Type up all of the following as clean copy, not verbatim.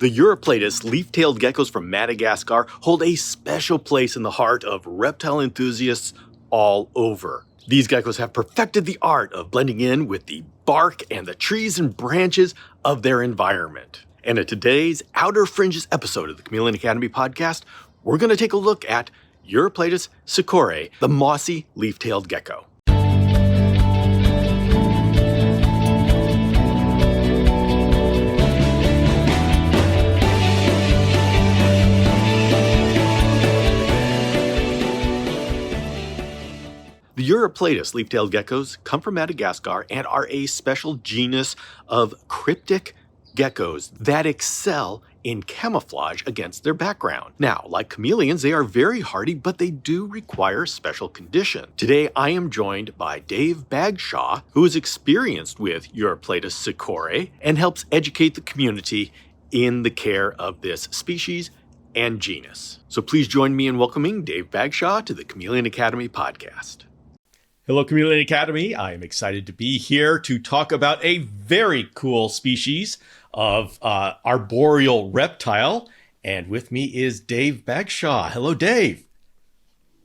The Uroplatus leaf-tailed geckos from Madagascar hold a special place in the heart of reptile enthusiasts all over. These geckos have perfected the art of blending in with the bark and the trees and branches of their environment. And in today's Outer Fringes episode of the Chameleon Academy podcast, we're going to take a look at Uroplatus Sikorae, the mossy leaf-tailed gecko. The Uroplatus leaf-tailed geckos come from Madagascar and are a special genus of cryptic geckos that excel in camouflage against their background. Now, like chameleons, they are very hardy, but they do require special condition. Today, I am joined by Dave Bagshaw, who is experienced with Uroplatus Sikorae and helps educate the community in the care of this species and genus. So please join me in welcoming Dave Bagshaw to the Chameleon Academy podcast. Hello, Chameleon Academy. I am excited to be here to talk about a very cool species of arboreal reptile. And with me is Dave Bagshaw. Hello, Dave.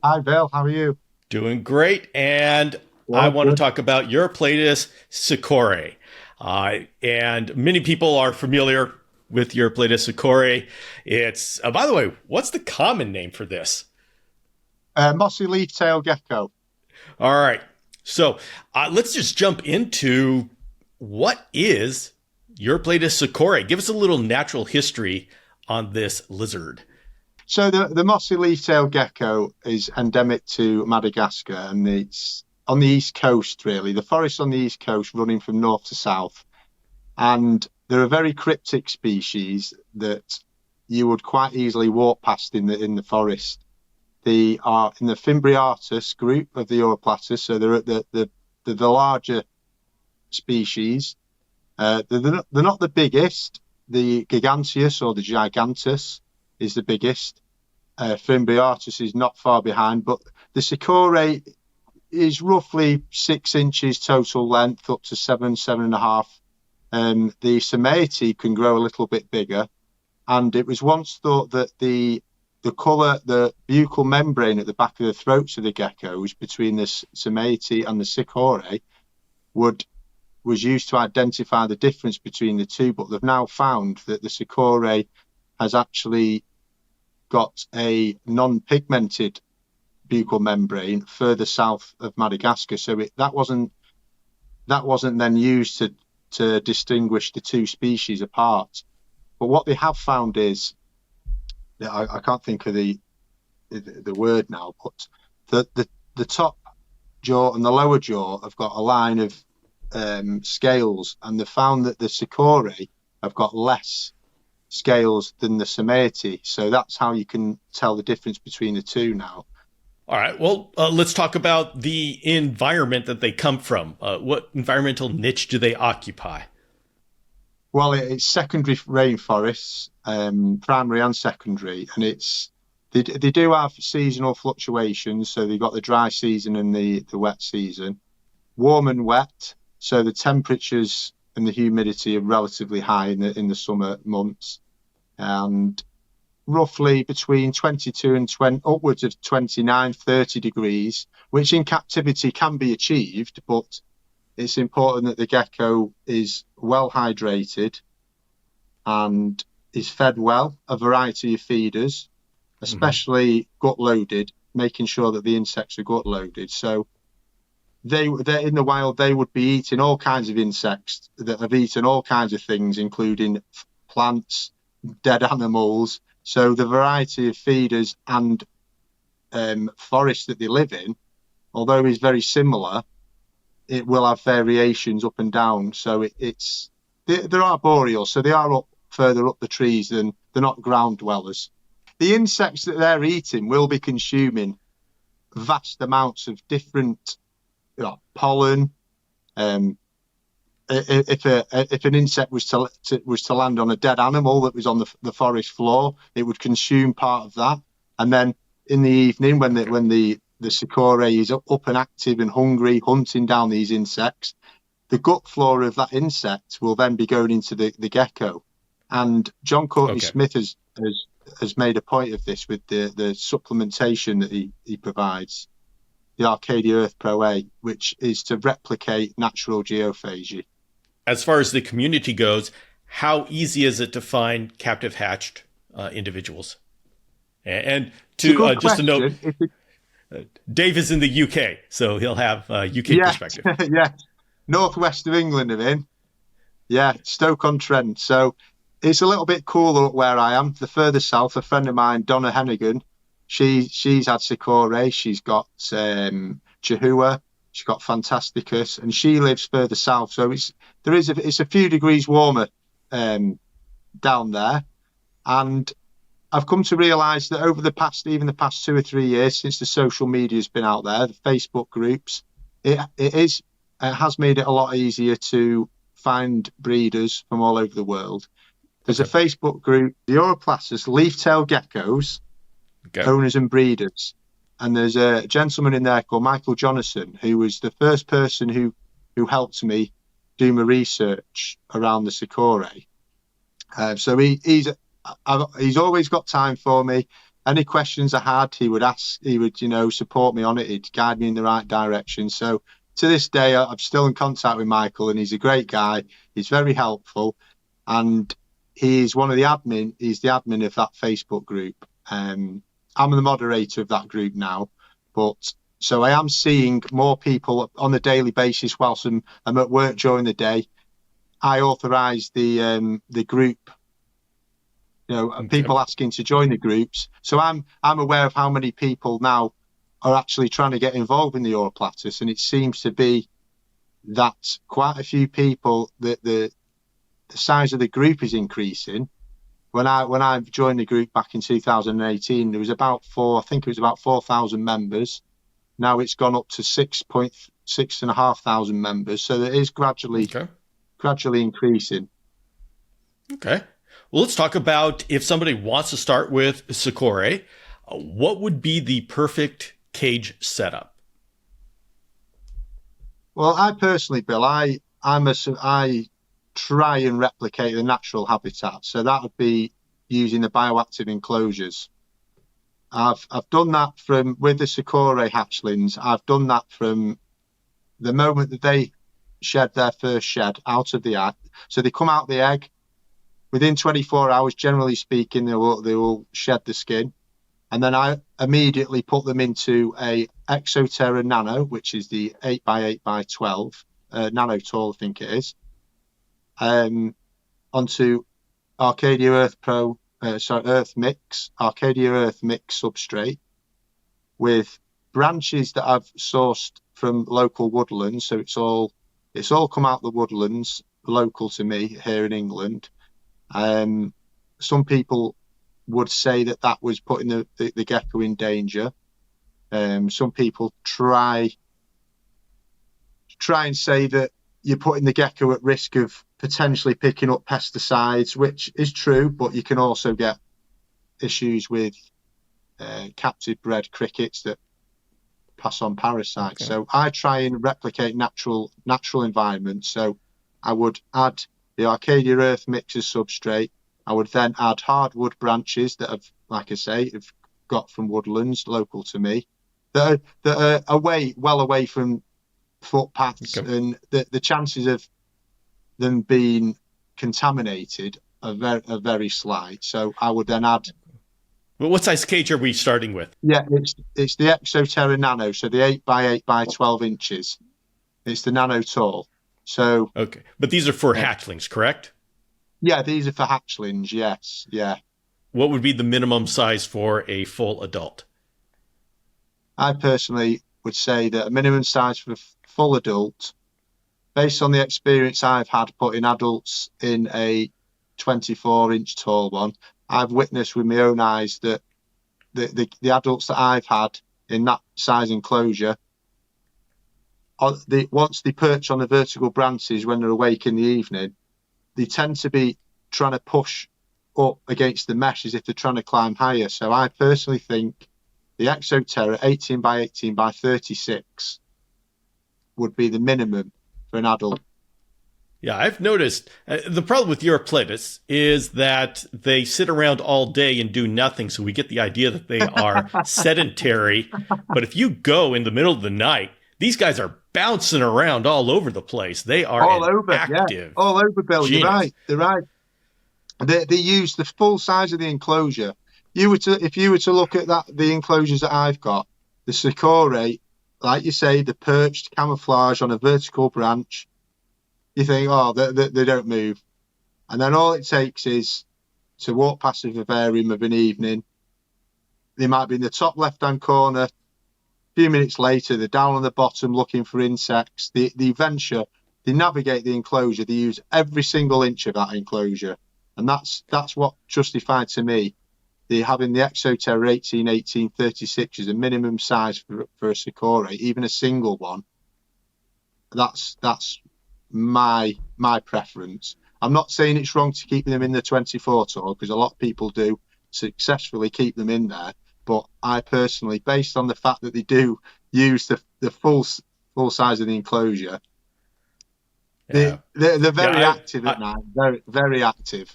Hi, Bill. How are you? Doing great. And I want to talk about Uroplatus Sikorae. And many people are familiar with Uroplatus Sikorae. It's, by the way, what's the common name for this? Mossy Leaf-tailed Gecko. All right. So let's just jump into what is Uroplatus Sikorae. Give us a little natural history on this lizard. So the Mossy Leaf-tailed Gecko is endemic to Madagascar, and it's on the east coast, really. The forests on the east coast running from north to south. And they're a very cryptic species that you would quite easily walk past in the forest. They are in the Fimbriatus group of the Uroplatus, so they're the larger species. They're not the biggest. The Giganteus or the Gigantus is the biggest. Fimbriatus is not far behind, but the Sikorae is roughly 6 inches total length, up to 7.5. The Samaete can grow a little bit bigger, and it was once thought that the colour, the buccal membrane at the back of the throats of the geckos between the Samaete and the Sikorae was used to identify the difference between the two, but they've now found that the Sikorae has actually got a non-pigmented buccal membrane further south of Madagascar, so that wasn't then used to distinguish the two species apart. But what they have found is, I can't think of the word now, but the top jaw and the lower jaw have got a line of scales, and they found that the Sikorae have got less scales than the Samaete. So that's how you can tell the difference between the two now. All right. Well, let's talk about the environment that they come from. What environmental niche do they occupy? Well, it's secondary rainforests, primary and secondary, and they do have seasonal fluctuations. So they've got the dry season and the wet season, warm and wet. So the temperatures and the humidity are relatively high in the summer months, and roughly between 22 and upwards of 29, 30 degrees, which in captivity can be achieved, but it's important that the gecko is well hydrated and is fed well, a variety of feeders, especially gut loaded, making sure that the insects are gut loaded. So they're in the wild, they would be eating all kinds of insects that have eaten all kinds of things, including plants, dead animals. So the variety of feeders and forests that they live in, although is very similar, it will have variations up and down. So they're arboreal, so they are further up the trees than they're not ground dwellers. The insects that they're eating will be consuming vast amounts of different pollen. If an insect was to land on a dead animal that was on the forest floor, it would consume part of that. And then in the evening, when the Sikorae is up and active and hungry, hunting down these insects, the gut flora of that insect will then be going into the gecko. And John Courtney Okay. Smith has made a point of this with the supplementation that he provides, the Arcadia Earth Pro A, which is to replicate natural geophagy. As far as the community goes, how easy is it to find captive hatched individuals? And to just a note, Dave is in the UK, so he'll have UK perspective. Yeah, northwest of England, I'm in. Yeah, Stoke-on-Trent. So it's a little bit cooler up where I am. The further south, a friend of mine, Donna Hennigan, she's had Sikorae, she's got Chihuahua, she's got Fantasticus, and she lives further south. So it's a few degrees warmer down there. And I've come to realise that over the past 2 or 3 years since the social media has been out there, the Facebook groups, it has made it a lot easier to find breeders from all over the world. There's a Facebook group, the Uroplatus Leaf-tailed Geckos, owners and breeders. And there's a gentleman in there called Michael Jonathan, who was the first person who helped me do my research around the Sikorae. So he's always got time for me. Any questions I had, he would ask, he would, support me on it. He'd guide me in the right direction. So to this day, I'm still in contact with Michael, and he's a great guy. He's very helpful, and he's one of the admin. He's the admin of that Facebook group. I'm the moderator of that group now, but so I am seeing more people on a daily basis whilst I'm at work during the day. I authorise the group. People asking to join the groups. So I'm aware of how many people now are actually trying to get involved in the Uroplatus, and it seems to be that quite a few people, that the size of the group is increasing. When I joined the group back in 2018, there was about 4,000 members. Now it's gone up to 6,500 members. So it is gradually increasing. Okay. Well, let's talk about if somebody wants to start with Sikorae, what would be the perfect cage setup? Well, I personally, Bill, I try and replicate the natural habitat. So that would be using the bioactive enclosures. I've done that with the Sikorae hatchlings. I've done that from the moment that they shed their first shed out of the egg. So they come out the egg. Within 24 hours, generally speaking, they will shed the skin. And then I immediately put them into a Exoterra Nano, which is the 8x8x12, Nano tall, I think it is, onto Arcadia Earth Mix substrate with branches that I've sourced from local woodlands. So it's all come out the woodlands local to me here in England. Some people would say that was putting the gecko in danger. Some people try and say that you're putting the gecko at risk of potentially picking up pesticides, which is true, but you can also get issues with captive bred crickets that pass on parasites. So I try and replicate natural environments. So I would add the Arcadia Earth Mixer substrate. I would then add hardwood branches that have got from woodlands local to me, that are well away from footpaths, and the chances of them being contaminated are very slight. So I would then add. Well, what size cage are we starting with? Yeah, it's the Exoterra Nano, so the 8x8x12 inches. It's the Nano tall. So but these are for hatchlings, correct? Yeah, these are for hatchlings. Yes, yeah. What would be the minimum size for a full adult? I personally would say that a minimum size for a full adult, based on the experience I've had putting adults in a 24-inch tall one, I've witnessed with my own eyes that the adults that I've had in that size enclosure, once they perch on the vertical branches when they're awake in the evening, they tend to be trying to push up against the mesh as if they're trying to climb higher. So I personally think the Exoterra 18x18x36 would be the minimum for an adult. Yeah, I've noticed the problem with Uroplatus is that they sit around all day and do nothing. So we get the idea that they are sedentary. But if you go in the middle of the night, these guys are bouncing around all over the place. They are All an over, yeah, active all over, Bill. You're genus. right. They're right. They use the full size of the enclosure. If you were to look at the enclosures that I've got, the Sikorae, like you say, the perched camouflage on a vertical branch, you think, oh, they don't move. And then all it takes is to walk past a vivarium of an evening. They might be in the top left-hand corner. A few minutes later, they're down on the bottom looking for insects. They venture, they navigate the enclosure. They use every single inch of that enclosure. And that's what justified to me having the Exoterror 1836 as a minimum size for a Sikorae, even a single one. That's my preference. I'm not saying it's wrong to keep them in the 24 tour, because a lot of people do successfully keep them in there. But I personally, based on the fact that they do use the full size of the enclosure, they're very active at night. Very, very active.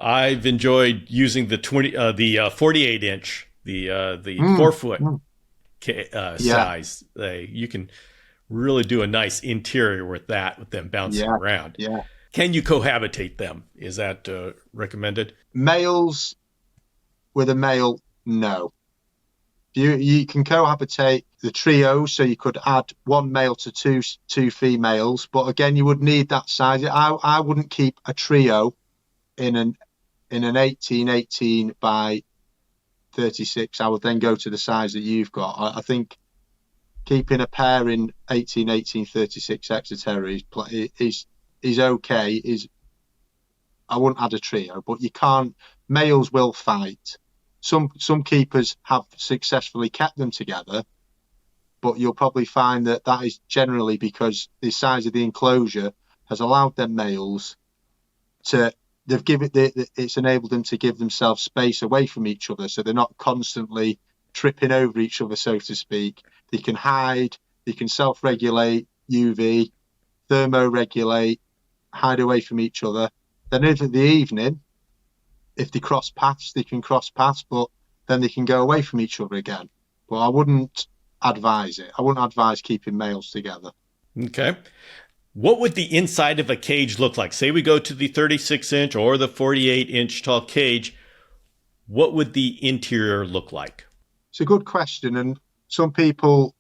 I've enjoyed using the 48 inch, the 4 foot size. You can really do a nice interior with them bouncing around. Yeah. Can you cohabitate them? Is that recommended? Males with a male, no. You can cohabitate the trio, so you could add one male to two females, but again, you would need that size. I wouldn't keep a trio in an 1818 by 36. I would then go to the size that you've got. I think keeping a pair in 36 Exoterror is okay. I wouldn't add a trio, but you can't. Males will fight. Some keepers have successfully kept them together, but you'll probably find that is generally because the size of the enclosure has allowed them males to. It's enabled them to give themselves space away from each other, so they're not constantly tripping over each other, so to speak. They can hide, they can self-regulate, UV, thermoregulate, hide away from each other. Then in the evening, if they cross paths, they can cross paths, but then they can go away from each other again. But I wouldn't advise it. I wouldn't advise keeping males together. Okay. What would the inside of a cage look like? Say we go to the 36 inch or the 48 inch tall cage. What would the interior look like? It's a good question. And some people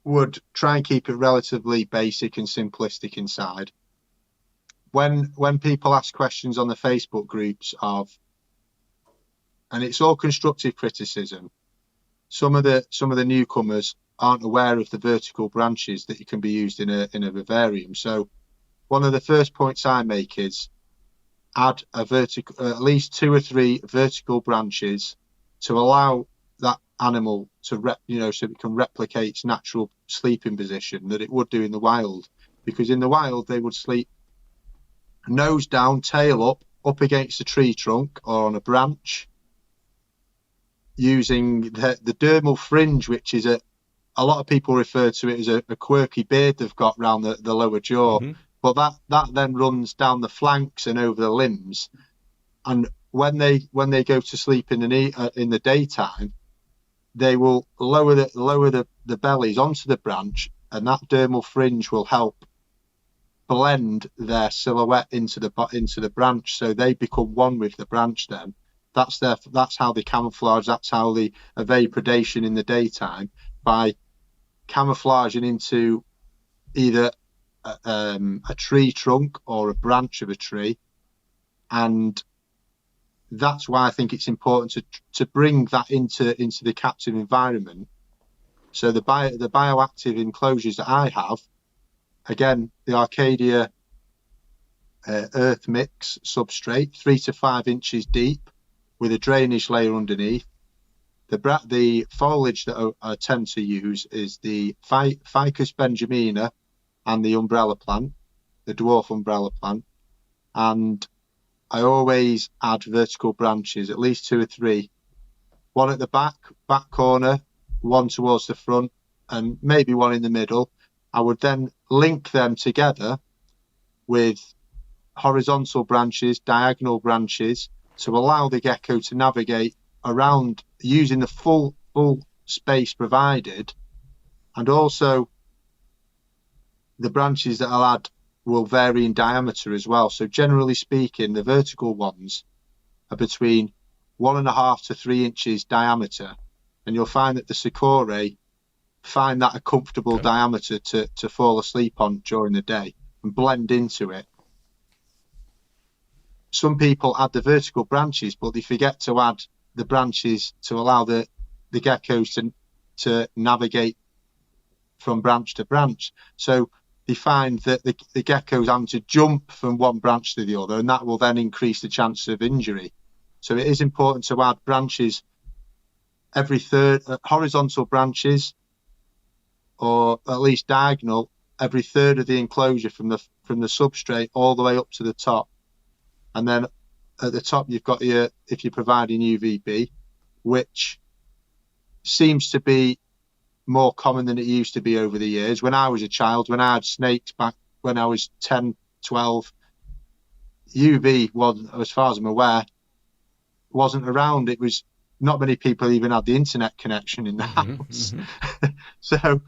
would try and keep it relatively basic and simplistic inside. When people ask questions on the Facebook groups and it's all constructive criticism, some of the newcomers aren't aware of the vertical branches that can be used in a vivarium. So one of the first points I make is add at least 2 or 3 vertical branches to allow that animal to so it can replicate its natural sleeping position that it would do in the wild. Because in the wild they would sleep nose down, tail up against a tree trunk or on a branch, using the dermal fringe, which is a lot of people refer to it as a quirky beard they've got round the lower jaw. Mm-hmm. But that then runs down the flanks and over the limbs. And when they go to sleep in the daytime, they will lower the bellies onto the branch, and that dermal fringe will help blend their silhouette into the branch, so they become one with the branch. Then that's how they camouflage. That's how they evade predation in the daytime, by camouflaging into either a tree trunk or a branch of a tree. And that's why I think it's important to bring that into the captive environment. So the bioactive enclosures that I have, again, the Arcadia earth mix substrate, 3 to 5 inches deep, with a drainage layer underneath. The foliage that I tend to use is the Ficus benjamina and the umbrella plant, the dwarf umbrella plant. And I always add vertical branches, at least 2 or 3. One at the back corner, one towards the front, and maybe one in the middle. I would then link them together with horizontal branches, diagonal branches, to allow the gecko to navigate around using the full space provided. And also the branches that I'll add will vary in diameter as well. So generally speaking, the vertical ones are between 1.5 to 3 inches diameter, and you'll find that the Sikorae find that a comfortable diameter to fall asleep on during the day and blend into it. Some people add the vertical branches, but they forget to add the branches to allow the geckos to navigate from branch to branch. So they find that the geckos having to jump from one branch to the other, and that will then increase the chance of injury. So it is important to add branches every third, horizontal branches, or at least diagonal, every third of the enclosure from the substrate all the way up to the top. And then at the top, you've got your, if you're providing UVB, which seems to be more common than it used to be over the years. When I was a child, when I had snakes back when I was 10, 12, UV was, as far as I'm aware, wasn't around. It was not many people even had the internet connection in the house. So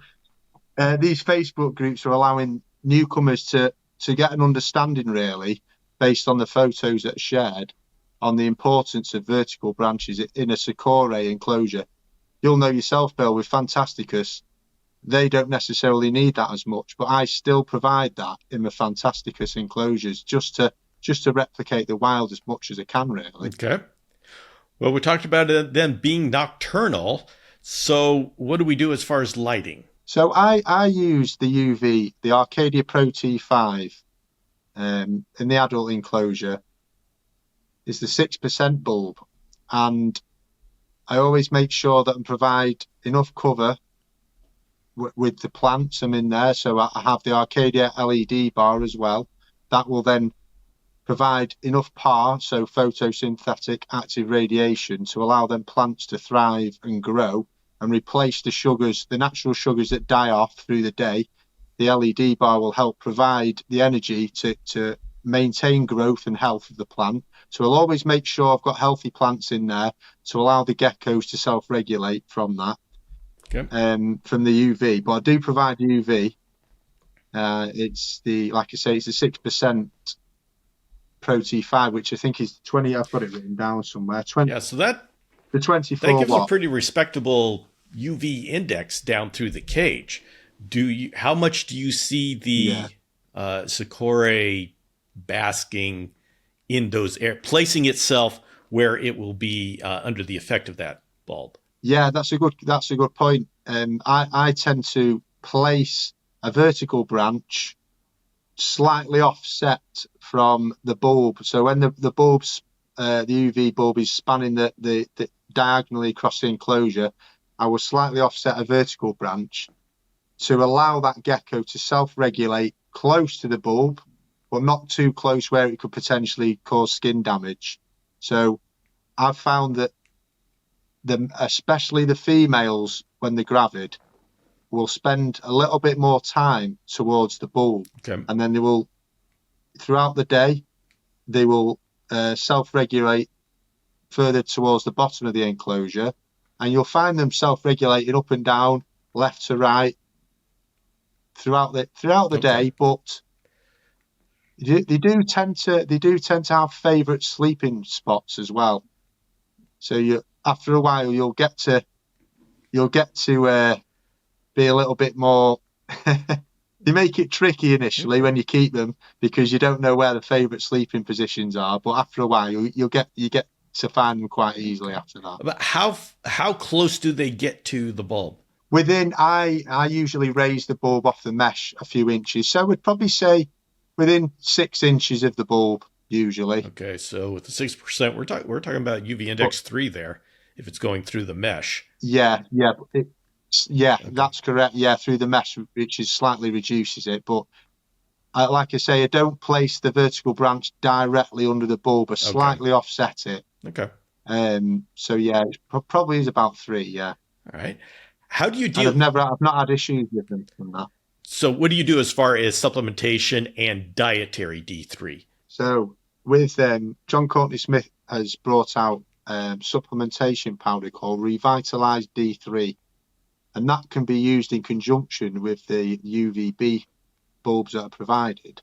these Facebook groups are allowing newcomers to get an understanding, really, based on the photos that are shared, on the importance of vertical branches in a Sikorae enclosure. You'll know yourself, Bill, with Fantasticus, they don't necessarily need that as much, but I still provide that in the Fantasticus enclosures just to replicate the wild as much as I can, really. Okay. Well, we talked about them being nocturnal. So what do we do as far as lighting? So I use the UV, the Arcadia Pro T5, in the adult enclosure. Is the 6% bulb, and I always make sure that I provide enough cover with the plants I'm in there. So I have the Arcadia LED bar as well. That will then provide enough PAR, so photosynthetic active radiation, to allow them plants to thrive and grow and replace the sugars, the natural sugars that die off through the day. The LED bar will help provide the energy to maintain growth and health of the plant. So I'll always make sure I've got healthy plants in there to allow the geckos to self-regulate from that, from the UV. But I do provide UV. It's the, like I say, it's the 6% Pro T5, which I think is 20. I've got it written down somewhere. 20. Yeah, so the 24 that gives watt. a pretty respectable UV index down through the cage. How much do you see the Sikorae basking in those air, placing itself where it will be under the effect of that bulb? Yeah, that's a good point. I tend to place a vertical branch slightly offset from the bulb. So when the bulb's the UV bulb is spanning the diagonally across the enclosure, I will slightly offset a vertical branch to allow that gecko to self-regulate close to the bulb, but not too close where it could potentially cause skin damage. So I've found that especially the females, when they're gravid, will spend a little bit more time towards the bulb. Okay. And then they will, throughout the day, they will self-regulate further towards the bottom of the enclosure, and you'll find them self-regulating up and down, left to right, throughout the day. But they do tend to have favourite sleeping spots as well. So after a while you'll get to be a little bit more. They make it tricky initially when you keep them, because you don't know where the favourite sleeping positions are. But after a while you get to find them quite easily after that. But how close do they get to the bulb? I usually raise the bulb off the mesh a few inches, so we'd probably say within 6 inches of the bulb usually. Okay, so with the 6%, we're talking about UV index 3 there, if it's going through the mesh. Yeah, that's correct. Yeah, through the mesh, which slightly reduces it. But like I say, I don't place the vertical branch directly under the bulb. I slightly offset it. Okay. So yeah, it probably is about 3. Yeah. All right. How do you deal? I've not had issues with them from that. So what do you do as far as supplementation and dietary D3? So with John Courtney Smith has brought out supplementation powder called Revitalized D3, and that can be used in conjunction with the UVB bulbs that are provided.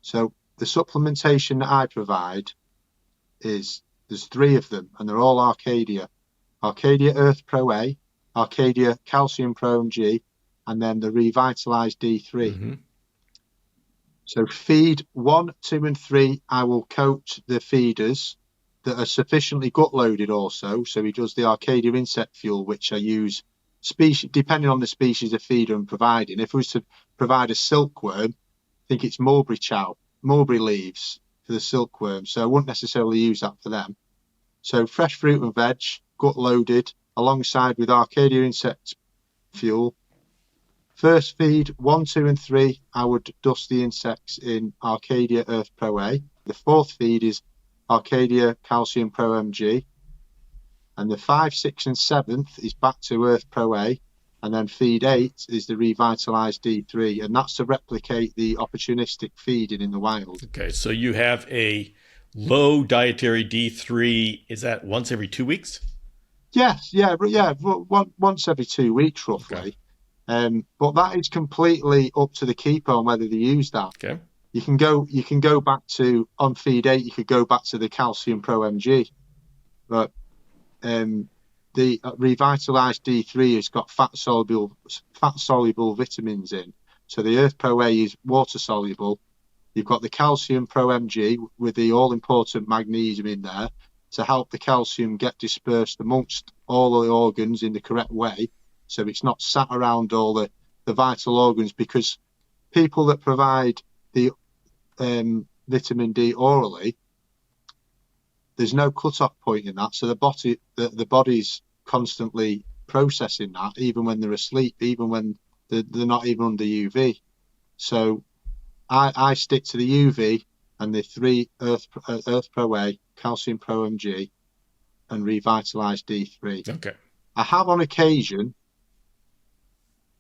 So the supplementation that I provide there's 3 of them, and they're all Arcadia Earth Pro A, Arcadia Calcium Pro MG, and then the Revitalized D3. Mm-hmm. So feed 1, 2, and 3, I will coat the feeders that are sufficiently gut loaded also. So he does the Arcadia insect fuel, which I use depending on the species of feeder I'm providing. If I was to provide a silkworm, I think it's mulberry leaves for the silkworm. So I wouldn't necessarily use that for them. So fresh fruit and veg, gut loaded, alongside with Arcadia insect fuel. First feed 1, 2, and 3, I would dust the insects in Arcadia Earth Pro A. The 4th feed is Arcadia Calcium Pro MG. And the 5, 6, and 7th is back to Earth Pro A. And then feed 8 is the Revitalized D3. And that's to replicate the opportunistic feeding in the wild. Okay, so you have a low dietary D3. Is that once every 2 weeks? Yes, once every 2 weeks roughly. Okay. But that is completely up to the keeper on whether they use that. Okay. You can go back to on feed 8. You could go back to the Calcium Pro MG, but the Revitalized D3 has got fat soluble vitamins in. So the Earth Pro A is water soluble. You've got the Calcium Pro MG with the all important magnesium in there to help the calcium get dispersed amongst all the organs in the correct way. So it's not sat around all the vital organs, because people that provide the vitamin D orally, there's no cut-off point in that. So the body's constantly processing that, even when they're asleep, even when they're not even under UV. So I stick to the UV and the 3 Earth Pro A, Calcium Pro MG, and Revitalized D3. Okay. I have on occasion,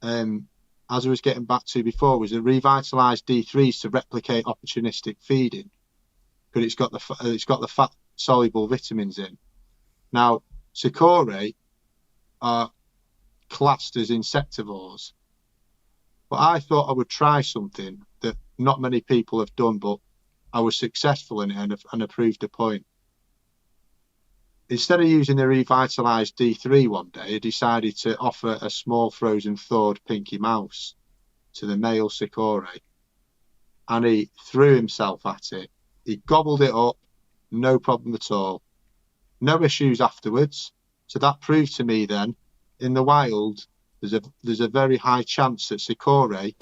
as I was getting back to before, was a Revitalized D3s to replicate opportunistic feeding, but it's got the fat soluble vitamins in. Now, Sikorae are classed as insectivores, but I thought I would try something that not many people have done, but I was successful in it and I proved a point. Instead of using the Revitalized D3 one day, I decided to offer a small frozen thawed pinky mouse to the male Sikorae, and he threw himself at it. He gobbled it up, no problem at all. No issues afterwards. So that proved to me then, in the wild, there's a very high chance that Sikorae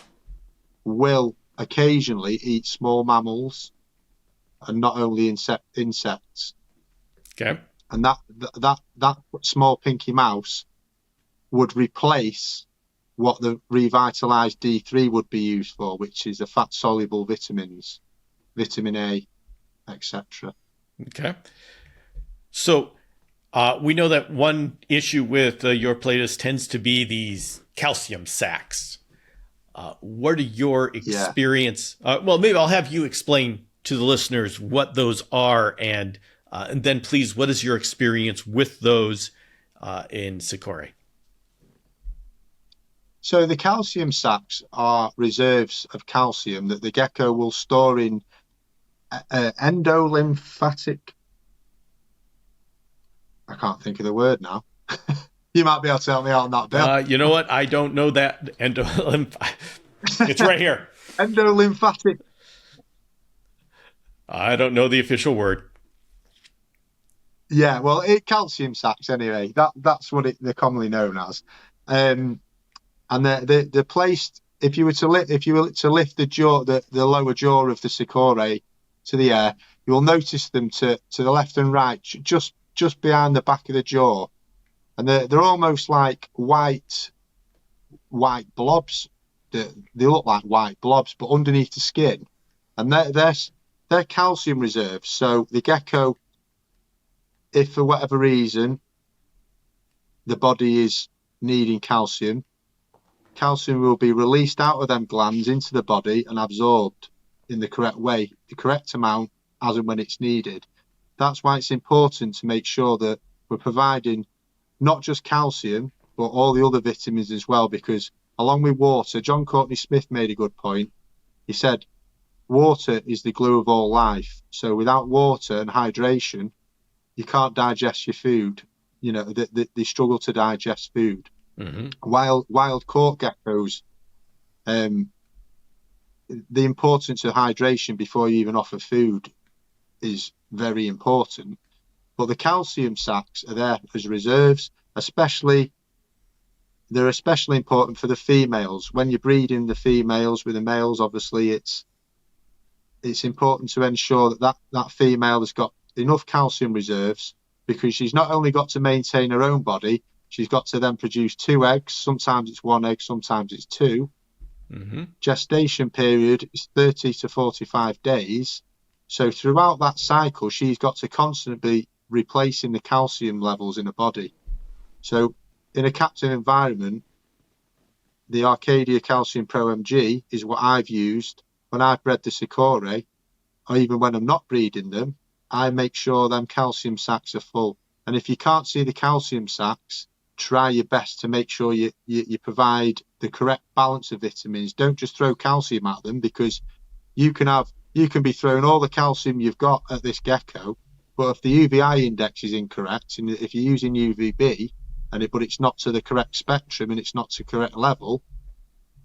will occasionally eat small mammals and not only insects. Okay. And that small pinky mouse would replace what the Revitalized D3 would be used for, which is the fat soluble vitamins, vitamin A, etc. Okay. So we know that one issue with Uroplatus tends to be these calcium sacs. What are your experience? Well, maybe I'll have you explain to the listeners what those are, and then please, what is your experience with those in Sikorae? So the calcium sacs are reserves of calcium that the gecko will store in endolymphatic. I can't think of the word now. You might be able to help me out on that, Bill. You know what? I don't know that. It's right here. Endolymphatic. I don't know the official word. Yeah, well, calcium sacs anyway. That's what they're commonly known as. And they're placed. If you were to lift the jaw, the lower jaw of the Sikorae to the air, you will notice them to the left and right, just behind the back of the jaw, and they're almost like white blobs. They look like white blobs, but underneath the skin, and they're calcium reserves. So the gecko, if for whatever reason the body is needing calcium, calcium will be released out of them glands into the body and absorbed in the correct way, the correct amount as and when it's needed. That's why it's important to make sure that we're providing not just calcium, but all the other vitamins as well, because along with water, John Courtney Smith made a good point. He said, water is the glue of all life. So without water and hydration, you can't digest your food. You know, they struggle to digest food. Mm-hmm. Wild court geckos, the importance of hydration before you even offer food is very important. But the calcium sacs are there as reserves, they're especially important for the females. When you're breeding the females with the males, obviously it's important to ensure that female has got enough calcium reserves, because she's not only got to maintain her own body, she's got to then produce 2 eggs. Sometimes it's 1 egg, sometimes it's 2. Mm-hmm. Gestation period is 30 to 45 days. So throughout that cycle, she's got to constantly be replacing the calcium levels in her body. So in a captive environment, the Arcadia Calcium Pro MG is what I've used when I've bred the Sikorae, or even when I'm not breeding them. I make sure them calcium sacs are full. And if you can't see the calcium sacs, try your best to make sure you provide the correct balance of vitamins. Don't just throw calcium at them, because you can be throwing all the calcium you've got at this gecko, but if the UVI index is incorrect, and if you're using UVB, but it's not to the correct spectrum and it's not to the correct level,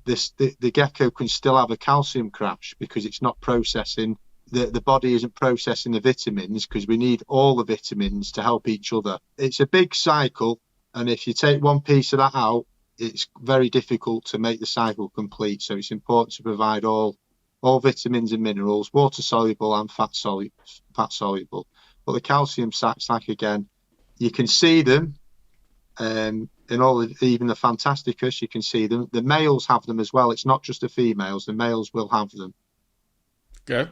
the gecko can still have a calcium crash, because it's not processing. The body isn't processing the vitamins, because we need all the vitamins to help each other. It's a big cycle, and if you take one piece of that out, it's very difficult to make the cycle complete. So it's important to provide all vitamins and minerals, water soluble and fat soluble. But the calcium sacs, like again, you can see them in even the Fantasticus. You can see them. The males have them as well. It's not just the females. The males will have them. Okay.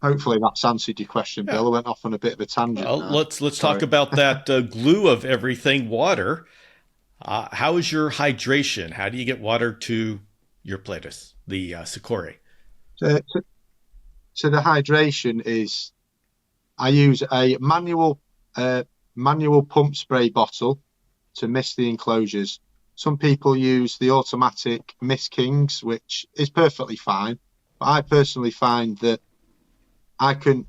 Hopefully that's answered your question, Bill. I went off on a bit of a tangent. Well, let's talk about that glue of everything, water. How is your hydration? How do you get water to your Uroplatus, the Sikorae? So the hydration is, I use a manual pump spray bottle to mist the enclosures. Some people use the automatic Mist Kings, which is perfectly fine. But I personally find that I can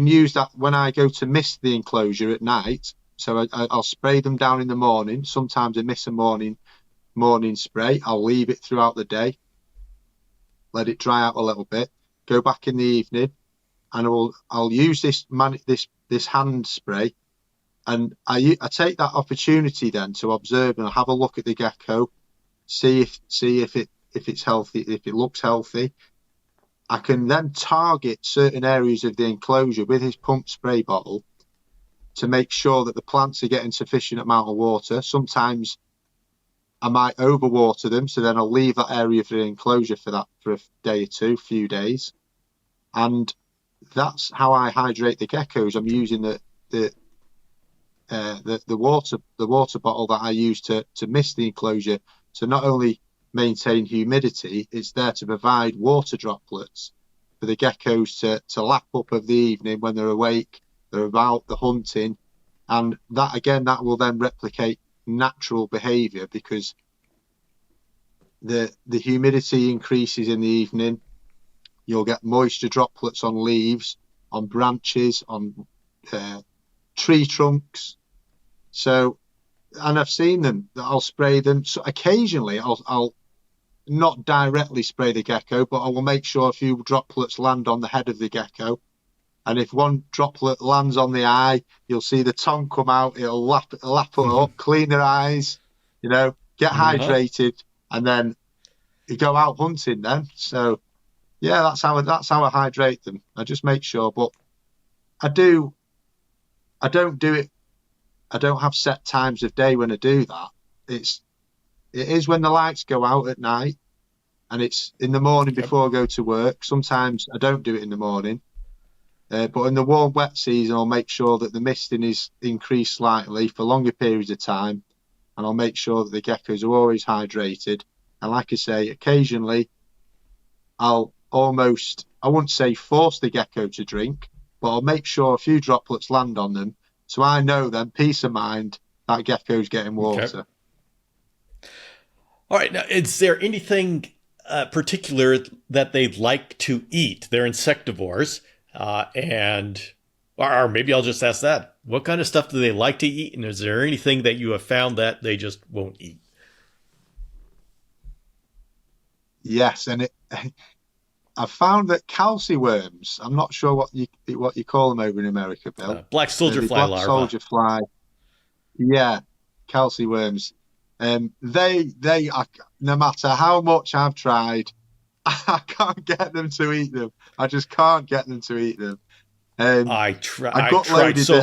use that when I go to mist the enclosure at night. So I'll spray them down in the morning. Sometimes I miss a morning spray. I'll leave it throughout the day, let it dry out a little bit, go back in the evening, and I'll use this hand spray, and I take that opportunity then to observe and have a look at the gecko, see if it's healthy, if it looks healthy. I can then target certain areas of the enclosure with his pump spray bottle to make sure that the plants are getting sufficient amount of water. Sometimes I might overwater them, so then I'll leave that area for the enclosure for a day or two, few days. And that's how I hydrate the geckos. I'm using the water bottle that I use to mist the enclosure to not only maintain humidity, it's there to provide water droplets for the geckos to lap up of the evening when they're awake, they're about, the hunting, and that will then replicate natural behavior, because the humidity increases in the evening. You'll get moisture droplets on leaves, on branches, on tree trunks. So, and I've seen them, I'll spray them. So occasionally I'll not directly spray the gecko, but I will make sure a few droplets land on the head of the gecko. And if one droplet lands on the eye, you'll see the tongue come out, it'll lap it up, clean their eyes, get hydrated, and then you go out hunting then. So yeah, that's how I hydrate them. I just make sure, but I don't do it. I don't have set times of day when I do that. It is when the lights go out at night, and it's in the morning before I go to work. Sometimes I don't do it in the morning. But in the warm, wet season, I'll make sure that the misting is increased slightly for longer periods of time, and I'll make sure that the geckos are always hydrated. And like I say, occasionally I'll almost, I wouldn't say force the gecko to drink, but I'll make sure a few droplets land on them. So I know then, peace of mind, that gecko's getting water. Okay. All right. Now, is there anything particular that they'd like to eat? They're insectivores. Or maybe I'll just ask that. What kind of stuff do they like to eat? And is there anything that you have found that they just won't eat? Yes, and I found that calciworms, I'm not sure what you call them over in America, Bill. Black soldier fly black larvae. Soldier fly. Yeah, calciworms. They are, no matter how much I've tried, I can't get them to eat them. I just can't get them to eat them. I tried. So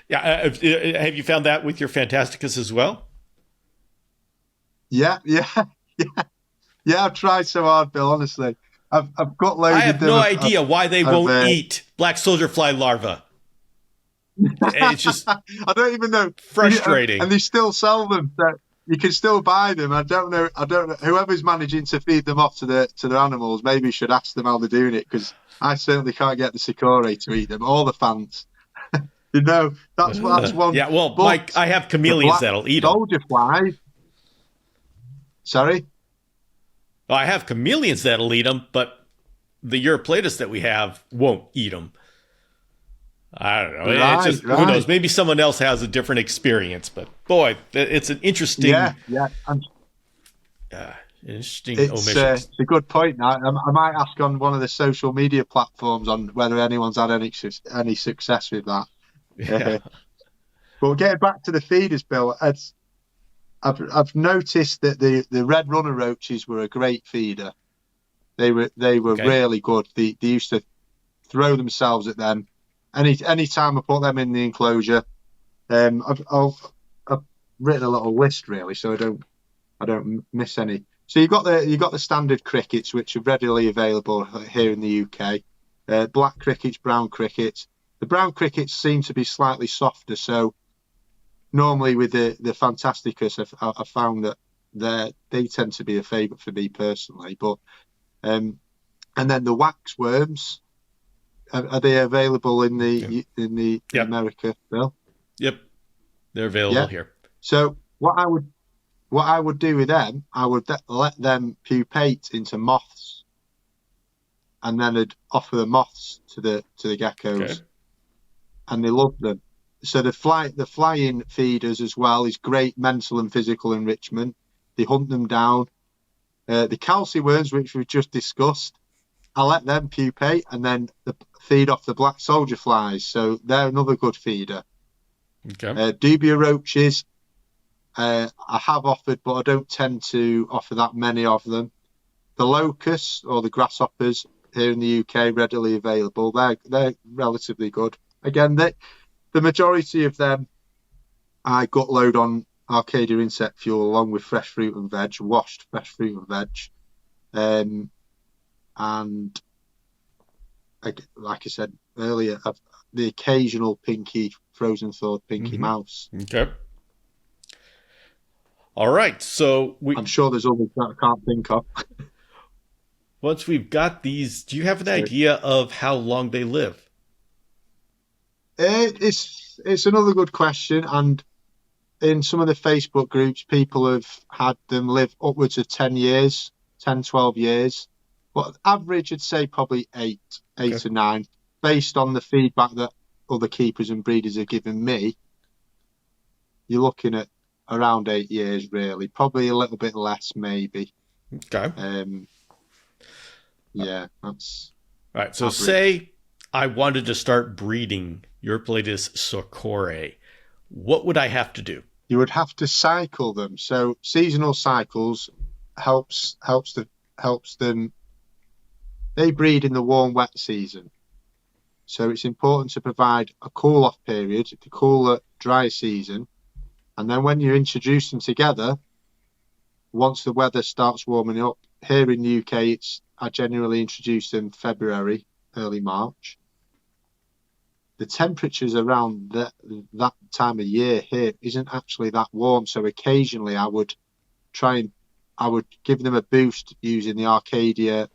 yeah. Have you found that with your Fantasticus as well? Yeah. I've tried so hard, Bill. Honestly, I've got loaded. I have no idea why they won't eat black soldier fly larvae. It's just I don't even know. Frustrating. And they still sell them. You can still buy them. I don't know. Whoever's managing to feed them off to the animals, maybe should ask them how they're doing it, because I certainly can't get the Sikorae to eat them, or the fants. That's one. Yeah, well, Mike, I have chameleons that'll eat them. Soldier fly. Sorry? Well, I have chameleons that'll eat them, but the Uroplatus that we have won't eat them. I don't know. Right. Who knows? Maybe someone else has a different experience, but boy, it's an interesting. Interesting omission. It's a good point. Now, I might ask on one of the social media platforms on whether anyone's had any success with that. Yeah. But getting back to the feeders, Bill, I've noticed that the red runner roaches were a great feeder. They were really good. They used to throw themselves at them. Any time I put them in the enclosure, I've written a little list really, so I don't miss any. So you've got the standard crickets, which are readily available here in the UK. Black crickets, brown crickets. The brown crickets seem to be slightly softer, so normally with the Fantasticus, I found that they tend to be a favourite for me personally. But and then the wax worms, are they available in the America, Bill? Yep, they're available here. So what I would do with them, I would let them pupate into moths, and then I'd offer the moths to the geckos, and they love them. So the flying feeders as well is great mental and physical enrichment. They hunt them down. The calciworms, which we've just discussed, I let them pupate and then feed off the black soldier flies. So they're another good feeder. Okay. Dubia roaches, I have offered, but I don't tend to offer that many of them. The locusts or the grasshoppers here in the UK readily available. They're relatively good. Again, the majority of them I gut load on Arcadia insect fuel along with fresh fruit and veg, washed fresh fruit and veg. And like I said earlier, the occasional frozen thawed pinky mouse. Okay. All right. So I'm sure there's others that I can't think of. Once we've got these, do you have an idea of how long they live? It's another good question, and in some of the Facebook groups, people have had them live upwards of 10 years, 10, 12 years. But average, I'd say probably eight to 9, based on the feedback that other keepers and breeders have given me. You're looking at around 8 years, really. Probably a little bit less, maybe. Okay. Yeah, that's all right. So average. Say I wanted to start breeding Uroplatus Sikorae. What would I have to do? You would have to cycle them. So seasonal cycles helps them. They breed in the warm, wet season. So it's important to provide a cool-off period, the cooler, dry season. And then when you introduce them together, once the weather starts warming up, here in the UK, I generally introduce them February, early March. The temperatures around that time of year here isn't actually that warm. So occasionally I would I would give them a boost using the Arcadia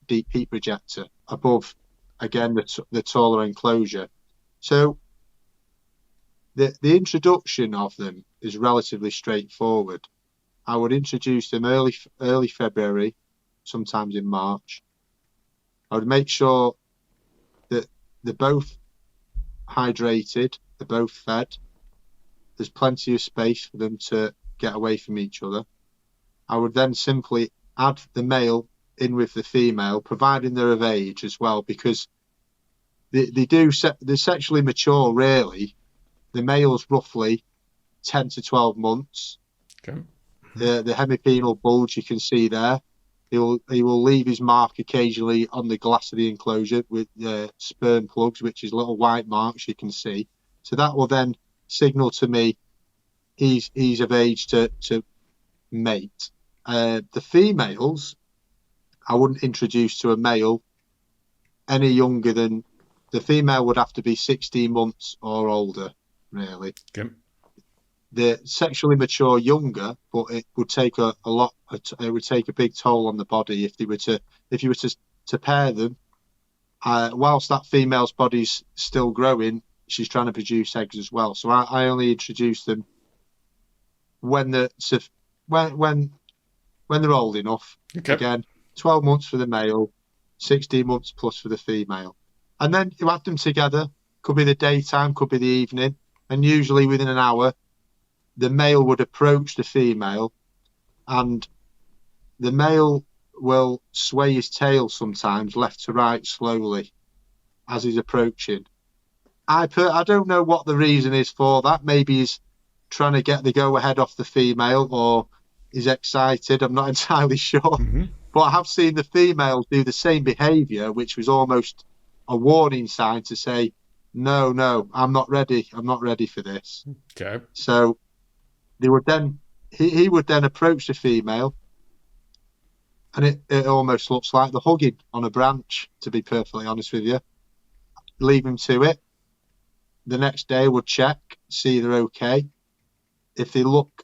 deep heat projector above, again, the taller enclosure. So the introduction of them is relatively straightforward. I would introduce them early February, sometimes in March. I would make sure that they're both hydrated, they're both fed. There's plenty of space for them to get away from each other. I would then simply add the male in with the female, providing they're of age as well, because they're sexually mature, really. The male's roughly 10 to 12 months. Okay. The hemipenal bulge you can see there. He will leave his mark occasionally on the glass of the enclosure with sperm plugs, which is little white marks you can see. So that will then signal to me he's of age to mate. The females, I wouldn't introduce to a male any younger than, the female would have to be 16 months or older, really. Okay. The sexually mature younger, but it would take a lot. It would take a big toll on the body if you were to pair them. Whilst that female's body's still growing, she's trying to produce eggs as well. So I only introduce them when they're old enough. Okay. Again, 12 months for the male, 16 months plus for the female, and then you add them together. Could be the daytime, could be the evening, and usually within an hour, the male would approach the female, and the male will sway his tail sometimes left to right slowly as he's approaching. I don't know what the reason is for that. Maybe he's trying to get the go-ahead off the female, or he's excited. I'm not entirely sure. Mm-hmm. But I have seen the females do the same behaviour, which was almost a warning sign to say, no, I'm not ready. I'm not ready for this. Okay. So he would then approach the female, and it almost looks like the hugging on a branch, to be perfectly honest with you. Leave him to it. The next day would check, see they're okay. If they look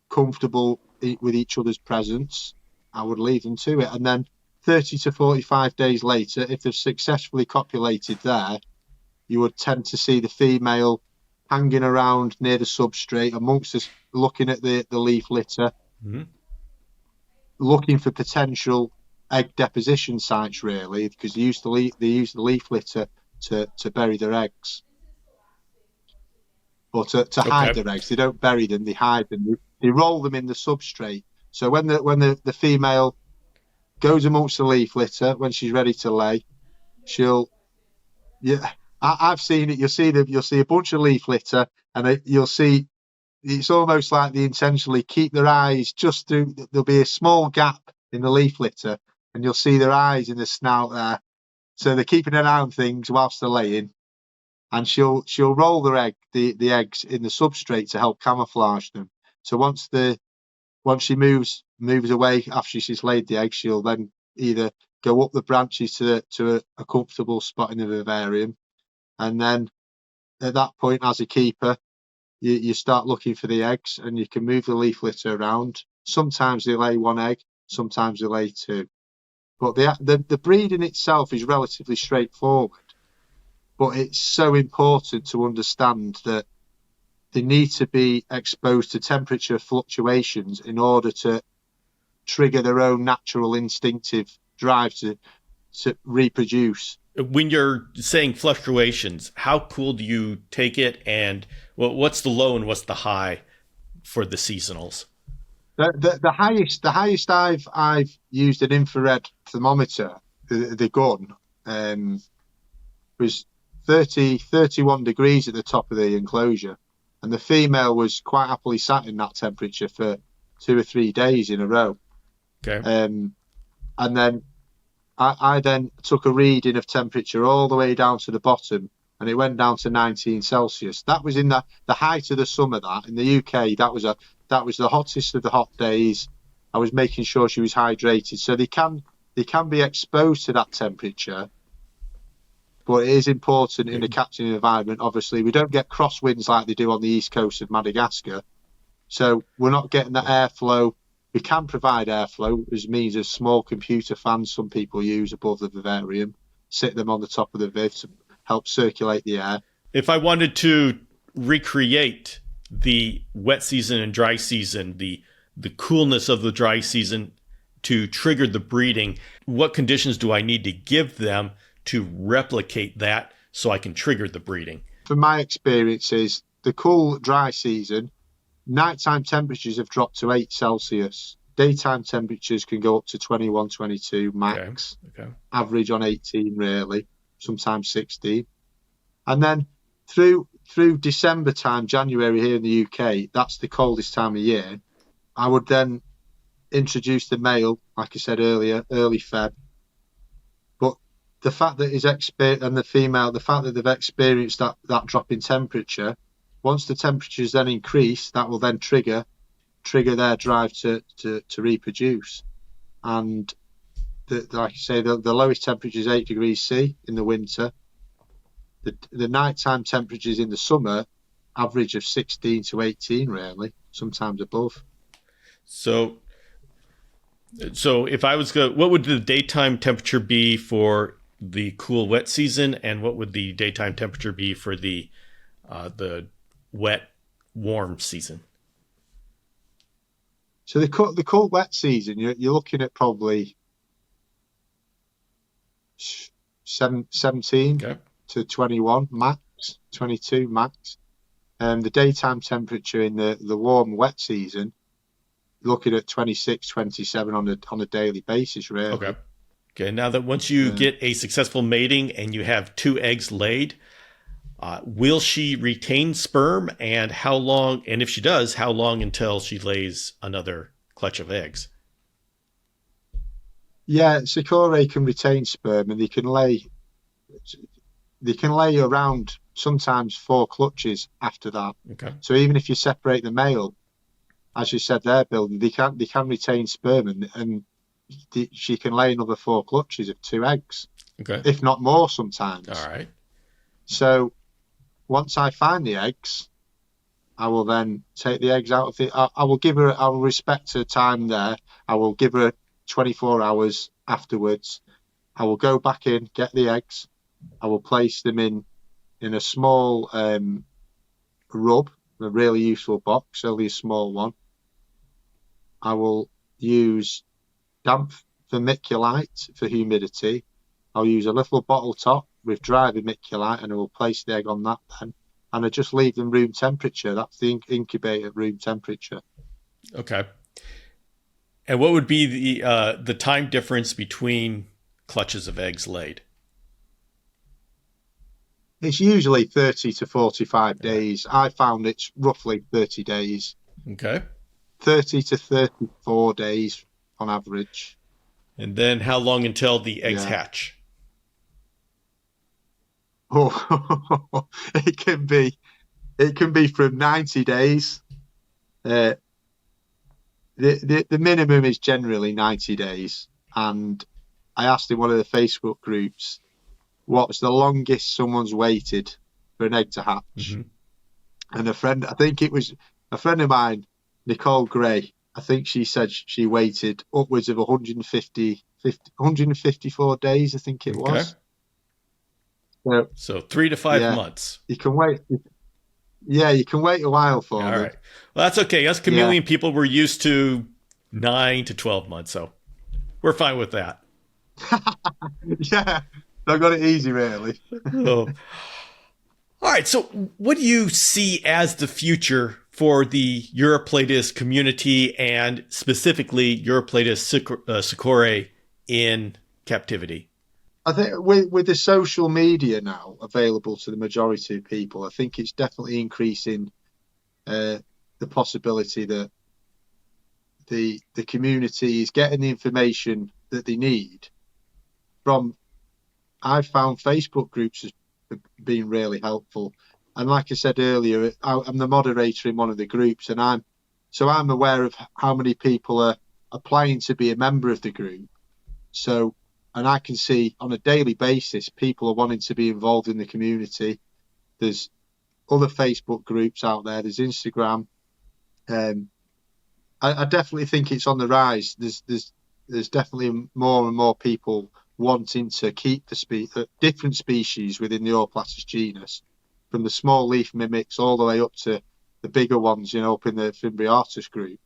comfortable with each other's presence, I would leave them to it. And then 30 to 45 days later, if they've successfully copulated there, you would tend to see the female hanging around near the substrate amongst us, looking at the leaf litter, Mm-hmm. looking for potential egg deposition sites, really, because they use the leaf litter to bury their eggs, or to hide their eggs. They don't bury them; they hide them. They roll them in the substrate. So when the female goes amongst the leaf litter, when she's ready to lay, I've seen it. You'll see a bunch of leaf litter, and you'll see it's almost like they intentionally keep their eyes just through. There'll be a small gap in the leaf litter, and you'll see their eyes in the snout there. So they're keeping an eye on things whilst they're laying, and she'll roll the eggs in the substrate to help camouflage them. So once she moves away after she's laid the egg, she'll then either go up the branches to a comfortable spot in the vivarium, and then at that point, as a keeper, you start looking for the eggs, and you can move the leaf litter around. Sometimes they lay one egg, sometimes they lay two. But the breeding itself is relatively straightforward. But it's so important to understand that they need to be exposed to temperature fluctuations in order to trigger their own natural instinctive drive to reproduce. When you're saying fluctuations, how cool do you take it, and what's the low and what's the high for the seasonals? The highest I've used an infrared thermometer, the gun, was 31 degrees at the top of the enclosure, and the female was quite happily sat in that temperature for 2 or 3 days in a row. Okay. And then I then took a reading of temperature all the way down to the bottom, and it went down to 19 Celsius. That was in the height of the summer. That in the UK, that was the hottest of the hot days. I was making sure she was hydrated, so they can be exposed to that temperature. But it is important in a capturing environment. Obviously, we don't get crosswinds like they do on the east coast of Madagascar. So we're not getting that airflow. We can provide airflow, which means a small computer fans some people use above the vivarium, sit them on the top of the viv to help circulate the air. If I wanted to recreate the wet season and dry season, the coolness of the dry season to trigger the breeding, what conditions do I need to give them to replicate that so I can trigger the breeding? From my experiences, the cool dry season, nighttime temperatures have dropped to 8 Celsius. Daytime temperatures can go up to 21, 22 max. Okay. Average on 18 really, sometimes 16. And then through December time, January here in the UK, that's the coldest time of year. I would then introduce the male, like I said earlier, early Feb. But the fact that and the female, the fact that they've experienced that drop in temperature, once the temperatures then increase, that will then trigger their drive to reproduce. And like I say, the lowest temperature is 8 degrees C in the winter. The nighttime temperatures in the summer average of 16 to 18, really, sometimes above. So if I was what would the daytime temperature be for the cool wet season, and what would the daytime temperature be for the wet warm season? So the cool wet season, you're looking at probably 17 to 21 max, 22 max. The daytime temperature in the warm wet season, looking at 26, 27 on a daily basis, really. Okay. Now that once you get a successful mating and you have 2 eggs laid, will she retain sperm, and how long? And if she does, how long until she lays another clutch of eggs? Yeah, Sikorae can retain sperm, and they can lay around sometimes 4 clutches after that. Okay. So even if you separate the male, as you said there, Bill, they can retain sperm, and she can lay another 4 clutches of 2 eggs, if not more sometimes. All right. So once I find the eggs, I will then take the eggs out of the. I will respect her time there. I will give her 24 hours afterwards. I will go back in, get the eggs. I will place them in a small rub, a really useful box, only a small one. I will use damp vermiculite for humidity. I'll use a little bottle top with dry vermiculite, and I will place the egg on that then. And I just leave them room temperature. That's the incubator room temperature. Okay. And what would be the time difference between clutches of eggs laid? It's usually 30 to 45 days. I found it's roughly 30 days. Okay. 30 to 34 days on average. And then how long until the eggs hatch? Oh, it can be from 90 days. The minimum is generally 90 days. And I asked in one of the Facebook groups, what's the longest someone's waited for an egg to hatch? Mm-hmm. And I think it was a friend of mine, Nicole Gray, I think she said she waited upwards of 154 days, I think it was. So 3 to 5 months. You can wait. Yeah, you can wait a while for them. All right. Well, that's okay. Us chameleon people, we're used to 9 to 12 months, so we're fine with that. Yeah, I got it easy, really. All right. So what do you see as the future for the Uroplatus community, and specifically Uroplatus Sikorae in captivity? I think with the social media now available to the majority of people, I think it's definitely increasing the possibility that the community is getting the information that they need from. I've found Facebook groups as being really helpful, and like I said earlier, I'm the moderator in one of the groups, and I'm aware of how many people are applying to be a member of the group. So. And I can see on a daily basis, people are wanting to be involved in the community. There's other Facebook groups out there. There's Instagram. Um, I definitely think it's on the rise. There's definitely more and more people wanting to keep the different species within the Uroplatus genus, from the small leaf mimics all the way up to the bigger ones, up in the Fimbriatus group.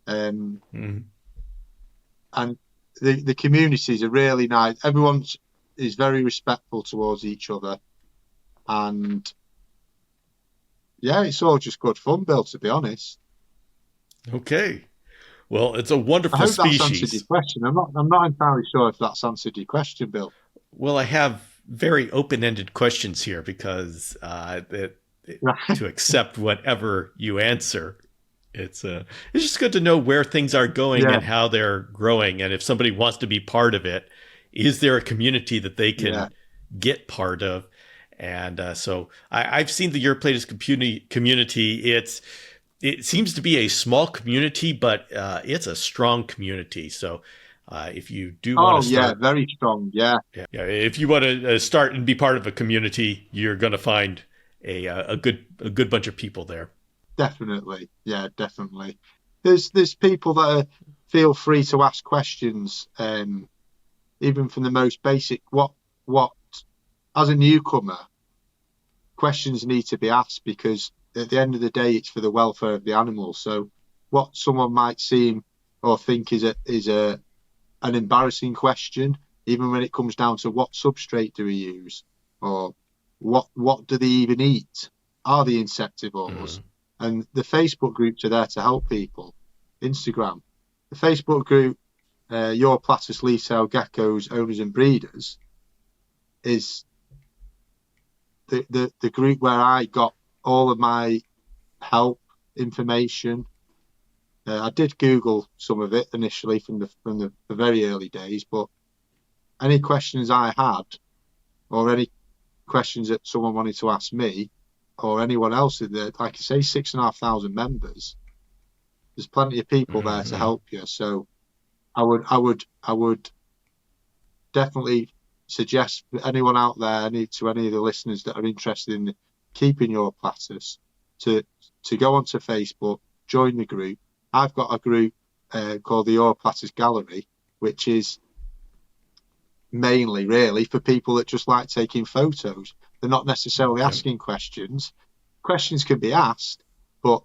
Mhm. And the communities are really nice. Everyone is very respectful towards each other, and yeah, it's all just good fun, Bill. To be honest, Okay. Well, it's a I wonderful hope that's answered your species. question. I'm not entirely sure if that's answered your question, Bill. Well, I have very open-ended questions here because Right. to accept whatever you answer, it's just good to know where things are going Yeah, and how they're growing, and if somebody wants to be part of it, is there a community that they yeah. can get part of? And so I've seen the Uroplatus community. It seems to be a small community, but it's a strong community. So if you do want to Oh, yeah, start, very strong. Yeah, yeah, if you want to start and be part of a community, you're going to find a good bunch of people there. definitely. Yeah, definitely. There's people that feel free to ask questions, even from the most basic. What as a newcomer, questions need to be asked because at the end of the day, it's for the welfare of the animal. So, what someone might seem or think is a an embarrassing question, even when it comes down to what substrate do we use, or what do they even eat? Are they insectivores? Mm. And the Facebook groups are there to help people. Instagram, the Facebook group, Uroplatus Leaf-tailed Geckos owners and breeders, is the group where I got all of my help information. I did Google some of it initially from the very early days, but any questions I had, or any questions that someone wanted to ask me, or anyone else, like I say, 6,500 members. There's plenty of people there to Hmm. help you. So I would definitely suggest anyone out there, to any of the listeners that are interested in keeping Uroplatus, to go onto Facebook, join the group. I've got a group called the Uroplatus Gallery, which is mainly really for people that just like taking photos. They're not necessarily Okay. asking questions. Questions can be asked, but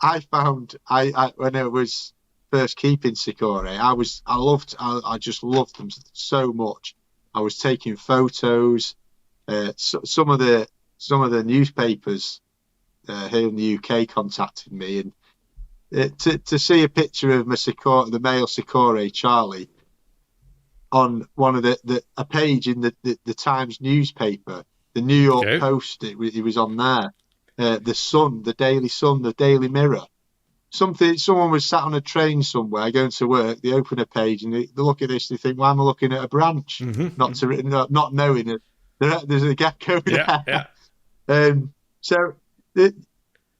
I found I when I was first keeping Sikorae, I just loved them so much. I was taking photos. Some of the newspapers here in the UK contacted me, and to see a picture of the male Sikorae Charlie on one of a page in the Times newspaper, the New York Okay. Post. It was on there. The Sun, the Daily Sun, the Daily Mirror. Someone was sat on a train somewhere going to work. They open a page and they look at this. They think, "Why am I looking at a branch?" Hmm. Not knowing it. There's a gecko Yeah. there. Yeah. So the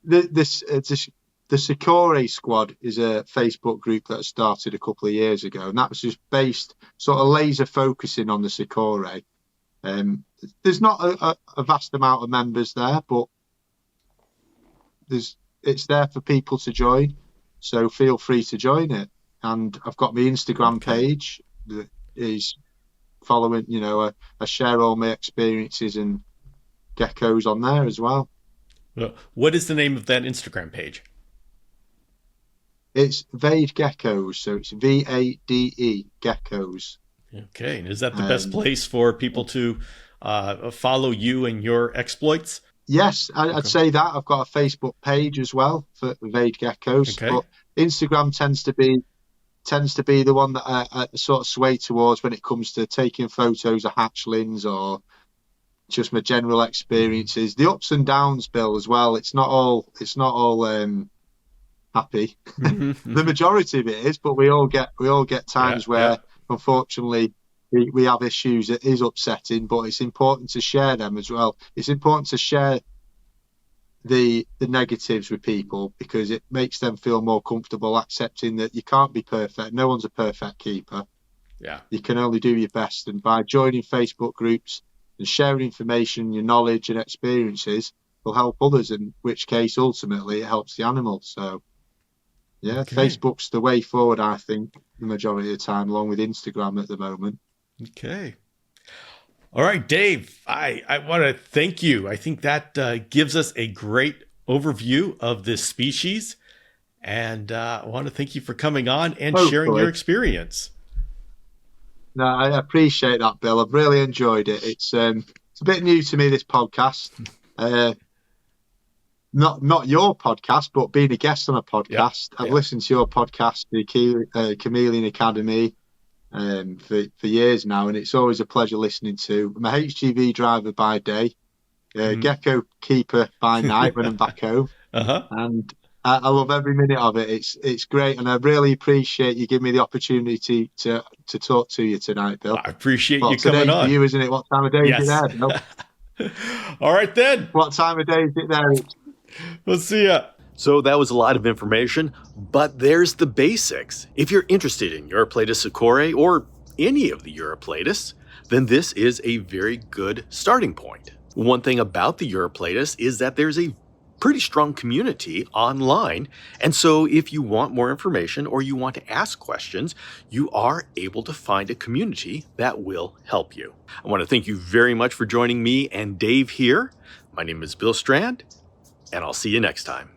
the Sikorae Squad is a Facebook group that started a couple of years ago, and that was just based sort of laser focusing on the Sikorae. There's not a vast amount of members there, but it's there for people to join. So feel free to join it. And I've got my Instagram Okay. page that is following. I share all my experiences and geckos on there as well. Well, what is the name of that Instagram page? It's Vade Geckos, so it's VADE Geckos. Okay. And is that the best Um, place for people to follow you and your exploits? yes, I'd Okay. say that. I've got a Facebook page as well for Vade Geckos, Okay. but Instagram tends to be the one that I sort of sway towards when it comes to taking photos of hatchlings or just my general Hmm. experiences. The ups and downs, Bill, as well. It's not all happy. The Hmm. majority of it is, but we all get Yeah. times Yeah. where, unfortunately, we have issues that is upsetting. But it's important to share them as well. It's important to share the negatives with people because it makes them feel more comfortable accepting that you can't be perfect. No one's a perfect keeper. Yeah. You can only do your best, and by joining Facebook groups and sharing information, your knowledge and experiences will help others, in which case ultimately it helps the animal. So Yeah, Okay. Facebook's the way forward, I think, the majority of the time, along with Instagram at the moment. Okay. All right, Dave, I want to thank you. I think that gives us a great overview of this species. And I want to thank you for coming on and sharing your Hopefully. experience. No, I appreciate that, Bill. I've really enjoyed it. It's a bit new to me, this podcast. Not your podcast, but being a guest on a podcast. I've listened to your podcast, the Chameleon Academy, for years now, and it's always a pleasure listening to. I'm a HGV driver by day, gecko keeper by night when I'm back home, and I love every minute of it. It's great, and I really appreciate you giving me the opportunity to talk to you tonight, Bill. I appreciate you coming today on. for you, isn't it? What time of day is it there, Bill? All right, then. What time of day is it there? We'll see ya. So that was a lot of information, but there's the basics. If you're interested in Uroplatus Sikorae or any of the Uroplatus, then this is a very good starting point. One thing about the Uroplatus is that there's a pretty strong community online, and so if you want more information or you want to ask questions, you are able to find a community that will help you. I want to thank you very much for joining me and Dave here. My name is Bill Strand, and I'll see you next time.